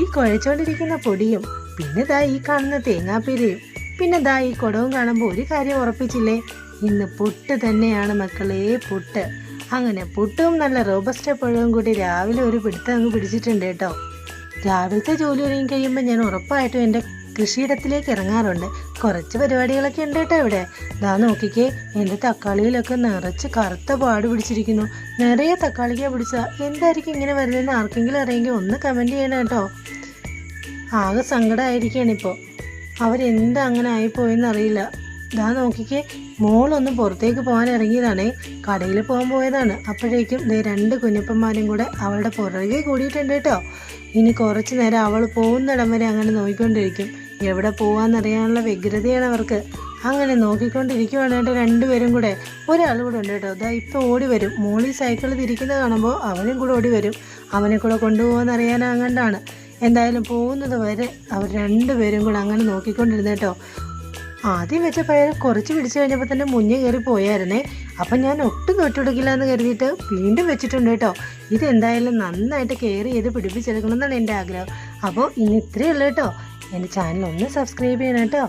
ഈ കുഴച്ചോണ്ടിരിക്കുന്ന പൊടിയും പിന്നെ ദാ ഈ കാണുന്ന തേങ്ങാപ്പീരയും പിന്നെ ദാ ഈ കുടവും കാണുമ്പോൾ ഒരു കാര്യം ഉറപ്പിച്ചില്ലേ, ഇന്ന് പുട്ട് തന്നെയാണ് മക്കളെ, പുട്ട്. അങ്ങനെ പുട്ടും നല്ല റോബസ്റ്റ പഴവും കൂടി രാവിലെ ഒരു പിടുത്തം അങ്ങ് പിടിച്ചിട്ടുണ്ട് കേട്ടോ. രാവിലത്തെ ജോലി ഒരുങ്ങി കഴിയുമ്പോൾ ഞാൻ ഉറപ്പായിട്ടും എൻ്റെ കൃഷിയിടത്തിലേക്ക് ഇറങ്ങാറുണ്ട്. കുറച്ച് പരിപാടികളൊക്കെ ഉണ്ട് കേട്ടോ ഇവിടെ. ദാ നോക്കിക്കേ, എൻ്റെ തക്കാളിയിലൊക്കെ നിറച്ച് കറുത്ത പാട് പിടിച്ചിരിക്കുന്നു. നിറയെ തക്കാളിക്ക പിടിച്ചാൽ എന്തായിരിക്കും ഇങ്ങനെ വരുന്നതെന്ന് ആർക്കെങ്കിലും അറിയെങ്കിൽ ഒന്ന് കമൻറ്റ് ചെയ്യണം കേട്ടോ. ആകെ സങ്കടമായിരിക്കുകയാണിപ്പോൾ. അവരെന്താ അങ്ങനെ ആയിപ്പോയെന്ന് അറിയില്ല. ദാ നോക്കിക്കേ, മോളൊന്ന് പുറത്തേക്ക് പോകാൻ ഇറങ്ങിയതാണേ, കടയിൽ പോകാൻ പോയതാണ്. അപ്പോഴേക്കും രണ്ട് കുഞ്ഞപ്പന്മാരും കൂടെ അവളുടെ പുറകെ കൂടിയിട്ടുണ്ട് കേട്ടോ. ഇനി കുറച്ച് നേരം അവൾ പോകുന്നിടം വരെ അങ്ങനെ നോക്കിക്കൊണ്ടിരിക്കും. എവിടെ പോവാന്നറിയാനുള്ള വ്യഗ്രതയാണ് അവർക്ക്. അങ്ങനെ നോക്കിക്കൊണ്ടിരിക്കുവാണ് കേട്ടോ രണ്ടുപേരും കൂടെ. ഒരാൾ കൂടെ ഉണ്ട് കേട്ടോ, അതാ ഇപ്പോൾ ഓടി വരും. മോളി സൈക്കിൾ തിരിക്കുന്നത് കാണുമ്പോൾ അവനും കൂടെ ഓടി വരും. അവനെ കൂടെ കൊണ്ടുപോകാമെന്നറിയാനാകണ്ടാണ്. എന്തായാലും പോകുന്നത് വരെ അവർ രണ്ടുപേരും കൂടെ അങ്ങനെ നോക്കിക്കൊണ്ടിരുന്നു കേട്ടോ. ആദ്യം വെച്ച പയർ കുറച്ച് പിടിച്ചു കഴിഞ്ഞപ്പോൾ തന്നെ മുന്നേ കയറി പോയായിരുന്നേ. അപ്പം ഞാൻ ഒട്ടും തൊട്ടുകൊടുക്കില്ല എന്ന് കരുതിയിട്ട് വീണ്ടും വെച്ചിട്ടുണ്ട് കേട്ടോ. ഇതെന്തായാലും നന്നായിട്ട് കെയർ ചെയ്ത് പിടിപ്പിച്ചെടുക്കണം എന്നാണ് എൻ്റെ ആഗ്രഹം. അപ്പോൾ ഇന്ന് ഇത്രയേ ഉള്ളൂ കേട്ടോ. എൻ്റെ ചാനൽ ഒന്ന് സബ്സ്ക്രൈബ് ചെയ്യണം കേട്ടോ.